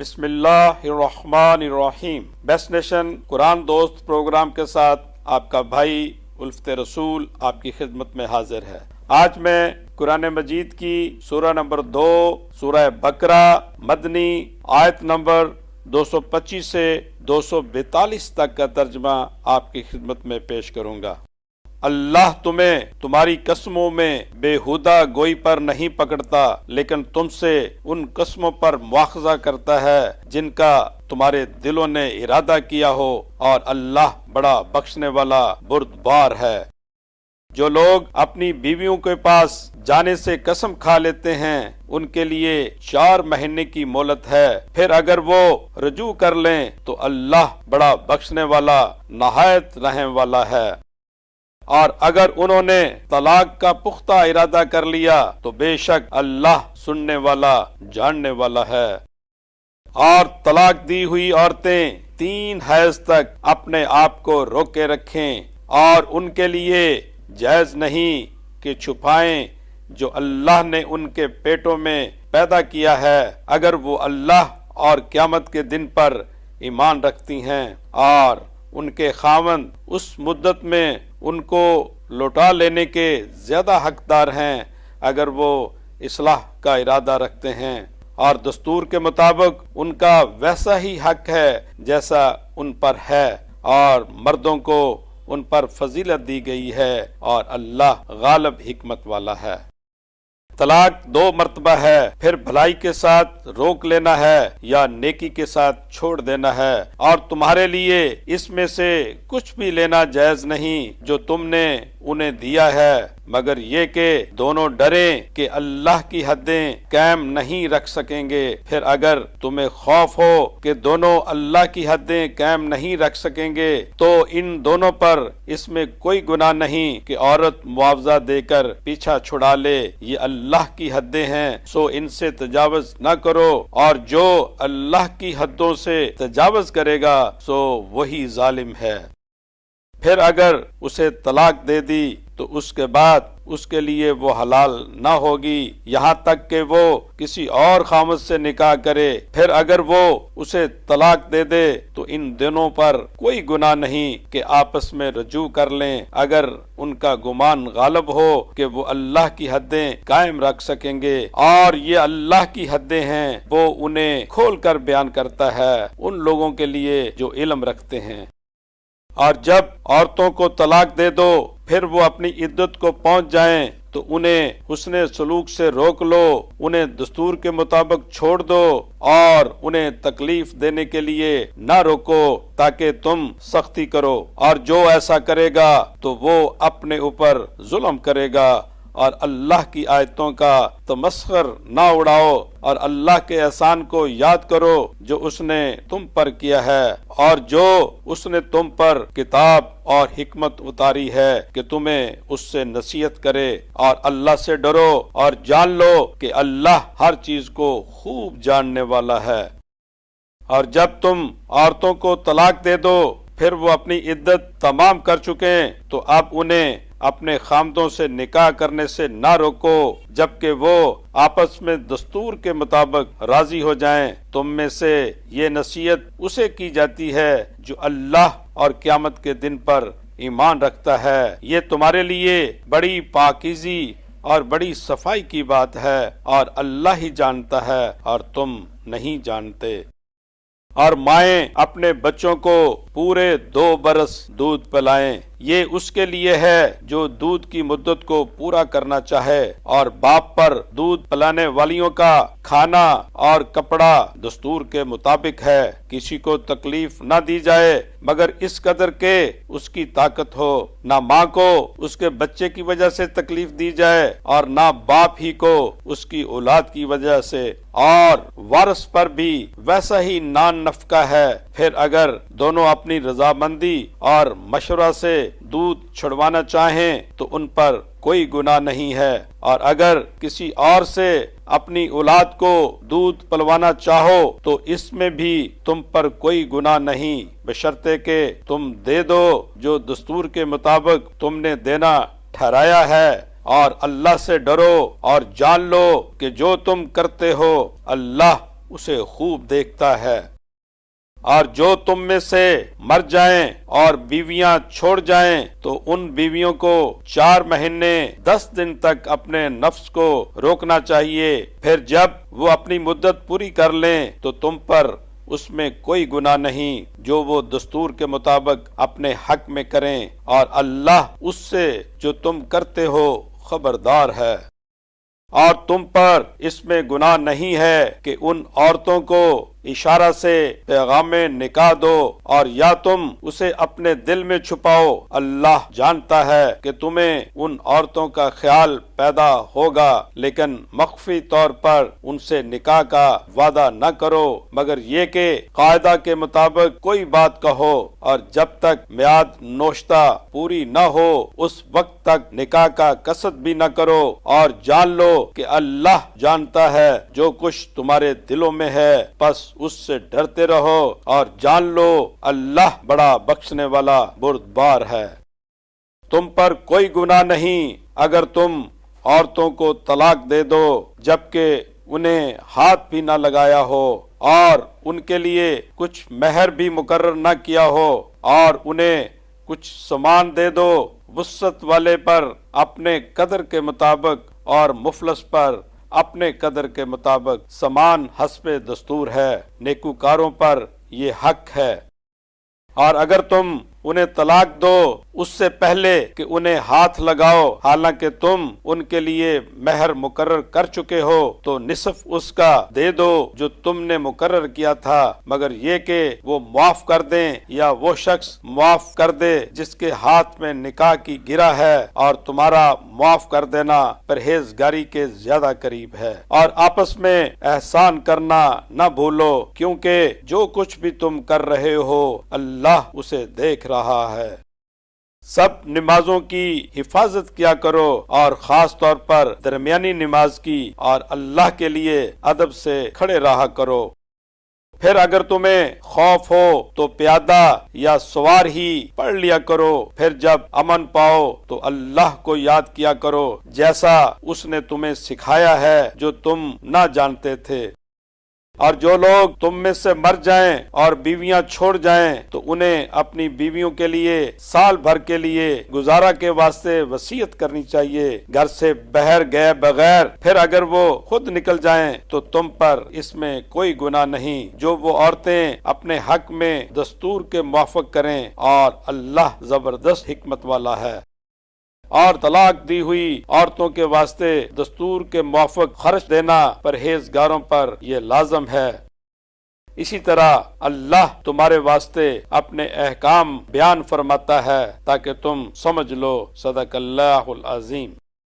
بسم اللہ الرحمن الرحیم۔ بیسٹ نیشن قرآن دوست پروگرام کے ساتھ آپ کا بھائی الفت رسول آپ کی خدمت میں حاضر ہے۔ آج میں قرآن مجید کی سورہ نمبر 2 سورہ بقرہ مدنی آیت نمبر 225 سے 242 تک کا ترجمہ آپ کی خدمت میں پیش کروں گا۔ اللہ تمہیں تمہاری قسموں میں بےہودہ گوئی پر نہیں پکڑتا، لیکن تم سے ان قسموں پر مواخذہ کرتا ہے جن کا تمہارے دلوں نے ارادہ کیا ہو، اور اللہ بڑا بخشنے والا بردبار ہے۔ جو لوگ اپنی بیویوں کے پاس جانے سے قسم کھا لیتے ہیں، ان کے لیے 4 مہینے کی مہلت ہے، پھر اگر وہ رجوع کر لیں تو اللہ بڑا بخشنے والا نہایت رحم والا ہے۔ اور اگر انہوں نے طلاق کا پختہ ارادہ کر لیا تو بے شک اللہ سننے والا جاننے والا ہے۔ اور طلاق دی ہوئی عورتیں 3 حیض تک اپنے آپ کو روکے رکھیں، اور ان کے لیے جائز نہیں کہ چھپائیں جو اللہ نے ان کے پیٹوں میں پیدا کیا ہے، اگر وہ اللہ اور قیامت کے دن پر ایمان رکھتی ہیں، اور ان کے خاوند اس مدت میں ان کو لوٹا لینے کے زیادہ حقدار ہیں اگر وہ اصلاح کا ارادہ رکھتے ہیں، اور دستور کے مطابق ان کا ویسا ہی حق ہے جیسا ان پر ہے، اور مردوں کو ان پر فضیلت دی گئی ہے، اور اللہ غالب حکمت والا ہے۔ طلاق 2 مرتبہ ہے، پھر بھلائی کے ساتھ روک لینا ہے یا نیکی کے ساتھ چھوڑ دینا ہے، اور تمہارے لیے اس میں سے کچھ بھی لینا جائز نہیں جو تم نے انہیں دیا ہے، مگر یہ کہ دونوں ڈریں کہ اللہ کی حدیں قائم نہیں رکھ سکیں گے۔ پھر اگر تمہیں خوف ہو کہ دونوں اللہ کی حدیں قائم نہیں رکھ سکیں گے تو ان دونوں پر اس میں کوئی گناہ نہیں کہ عورت معاوضہ دے کر پیچھا چھڑا لے، یہ اللہ کی حدیں ہیں سو ان سے تجاوز نہ کرو، اور جو اللہ کی حدوں سے تجاوز کرے گا سو وہی ظالم ہے۔ پھر اگر اسے طلاق دے دی تو اس کے بعد اس کے لیے وہ حلال نہ ہوگی یہاں تک کہ وہ کسی اور خامد سے نکاح کرے۔ پھر اگر وہ اسے طلاق دے دے تو ان دونوں پر کوئی گناہ نہیں کہ آپس میں رجوع کر لیں، اگر ان کا گمان غالب ہو کہ وہ اللہ کی حدیں قائم رکھ سکیں گے، اور یہ اللہ کی حدیں ہیں وہ انہیں کھول کر بیان کرتا ہے ان لوگوں کے لیے جو علم رکھتے ہیں۔ اور جب عورتوں کو طلاق دے دو پھر وہ اپنی عدت کو پہنچ جائیں تو انہیں حسن سلوک سے روک لو، انہیں دستور کے مطابق چھوڑ دو، اور انہیں تکلیف دینے کے لیے نہ روکو تاکہ تم سختی کرو، اور جو ایسا کرے گا تو وہ اپنے اوپر ظلم کرے گا۔ اور اللہ کی آیتوں کا تمسخر نہ اڑاؤ، اور اللہ کے احسان کو یاد کرو جو اس نے تم پر کیا ہے، اور جو اس نے تم پر کتاب اور حکمت اتاری ہے کہ تمہیں اس سے نصیحت کرے، اور اللہ سے ڈرو اور جان لو کہ اللہ ہر چیز کو خوب جاننے والا ہے۔ اور جب تم عورتوں کو طلاق دے دو پھر وہ اپنی عدت تمام کر چکیں تو اب انہیں اپنے خامدوں سے نکاح کرنے سے نہ روکو جبکہ وہ آپس میں دستور کے مطابق راضی ہو جائیں۔ تم میں سے یہ نصیحت اسے کی جاتی ہے جو اللہ اور قیامت کے دن پر ایمان رکھتا ہے، یہ تمہارے لیے بڑی پاکیزی اور بڑی صفائی کی بات ہے، اور اللہ ہی جانتا ہے اور تم نہیں جانتے۔ اور مائیں اپنے بچوں کو پورے 2 برس دودھ پلائیں، یہ اس کے لیے ہے جو دودھ کی مدت کو پورا کرنا چاہے، اور باپ پر دودھ پلانے والیوں کا کھانا اور کپڑا دستور کے مطابق ہے، کسی کو تکلیف نہ دی جائے مگر اس قدر کہ اس کی طاقت ہو، نہ ماں کو اس کے بچے کی وجہ سے تکلیف دی جائے اور نہ باپ ہی کو اس کی اولاد کی وجہ سے، اور وارث پر بھی ویسا ہی نان نفقہ ہے۔ پھر اگر دونوں اپنی رضامندی اور مشورہ سے دودھ چھڑوانا چاہیں تو ان پر کوئی گناہ نہیں ہے، اور اگر کسی اور سے اپنی اولاد کو دودھ پلوانا چاہو تو اس میں بھی تم پر کوئی گناہ نہیں، بشرطے کہ تم دے دو جو دستور کے مطابق تم نے دینا ٹھہرایا ہے، اور اللہ سے ڈرو اور جان لو کہ جو تم کرتے ہو اللہ اسے خوب دیکھتا ہے۔ اور جو تم میں سے مر جائیں اور بیویاں چھوڑ جائیں تو ان بیویوں کو 4 مہینے 10 دن تک اپنے نفس کو روکنا چاہیے، پھر جب وہ اپنی مدت پوری کر لیں تو تم پر اس میں کوئی گناہ نہیں جو وہ دستور کے مطابق اپنے حق میں کریں، اور اللہ اس سے جو تم کرتے ہو خبردار ہے۔ اور تم پر اس میں گناہ نہیں ہے کہ ان عورتوں کو اشارہ سے پیغام نکاح دو، اور یا تم اسے اپنے دل میں چھپاؤ، اللہ جانتا ہے کہ تمہیں ان عورتوں کا خیال پیدا ہوگا، لیکن مخفی طور پر ان سے نکاح کا وعدہ نہ کرو، مگر یہ کہ قاعدہ کے مطابق کوئی بات کہو، اور جب تک میعاد نوشتہ پوری نہ ہو اس وقت تک نکاح کا قصد بھی نہ کرو، اور جان لو کہ اللہ جانتا ہے جو کچھ تمہارے دلوں میں ہے، پس اس سے ڈرتے رہو، اور جان لو اللہ بڑا بخشنے والا بردبار ہے۔ تم پر کوئی گناہ نہیں اگر تم عورتوں کو طلاق دے دو جبکہ انہیں ہاتھ بھی نہ لگایا ہو، اور ان کے لیے کچھ مہر بھی مقرر نہ کیا ہو، اور انہیں کچھ سامان دے دو، وسعت والے پر اپنے قدر کے مطابق اور مفلس پر اپنے قدر کے مطابق، سامان حسب دستور ہے، نیکوکاروں پر یہ حق ہے۔ اور اگر تم انہیں طلاق دو اس سے پہلے کہ انہیں ہاتھ لگاؤ، حالانکہ تم ان کے لیے مہر مقرر کر چکے ہو، تو نصف اس کا دے دو جو تم نے مقرر کیا تھا، مگر یہ کہ وہ معاف کر دیں یا وہ شخص معاف کر دے جس کے ہاتھ میں نکاح کی گرہ ہے، اور تمہارا معاف کر دینا پرہیزگاری کے زیادہ قریب ہے۔ اور آپس میں احسان کرنا نہ بھولو، کیونکہ جو کچھ بھی تم کر رہے ہو اللہ اسے دیکھ رہا ہے۔ سب نمازوں کی حفاظت کیا کرو، اور خاص طور پر درمیانی نماز کی، اور اللہ کے لیے ادب سے کھڑے رہا کرو۔ پھر اگر تمہیں خوف ہو تو پیادہ یا سوار ہی پڑھ لیا کرو، پھر جب امن پاؤ تو اللہ کو یاد کیا کرو جیسا اس نے تمہیں سکھایا ہے جو تم نہ جانتے تھے۔ اور جو لوگ تم میں سے مر جائیں اور بیویاں چھوڑ جائیں تو انہیں اپنی بیویوں کے لیے سال بھر کے لیے گزارا کے واسطے وصیت کرنی چاہیے، گھر سے باہر گئے بغیر۔ پھر اگر وہ خود نکل جائیں تو تم پر اس میں کوئی گناہ نہیں جو وہ عورتیں اپنے حق میں دستور کے موافق کریں، اور اللہ زبردست حکمت والا ہے۔ اور طلاق دی ہوئی عورتوں کے واسطے دستور کے موافق خرچ دینا پرہیزگاروں پر یہ لازم ہے۔ اسی طرح اللہ تمہارے واسطے اپنے احکام بیان فرماتا ہے تاکہ تم سمجھ لو۔ صدق اللہ العظیم۔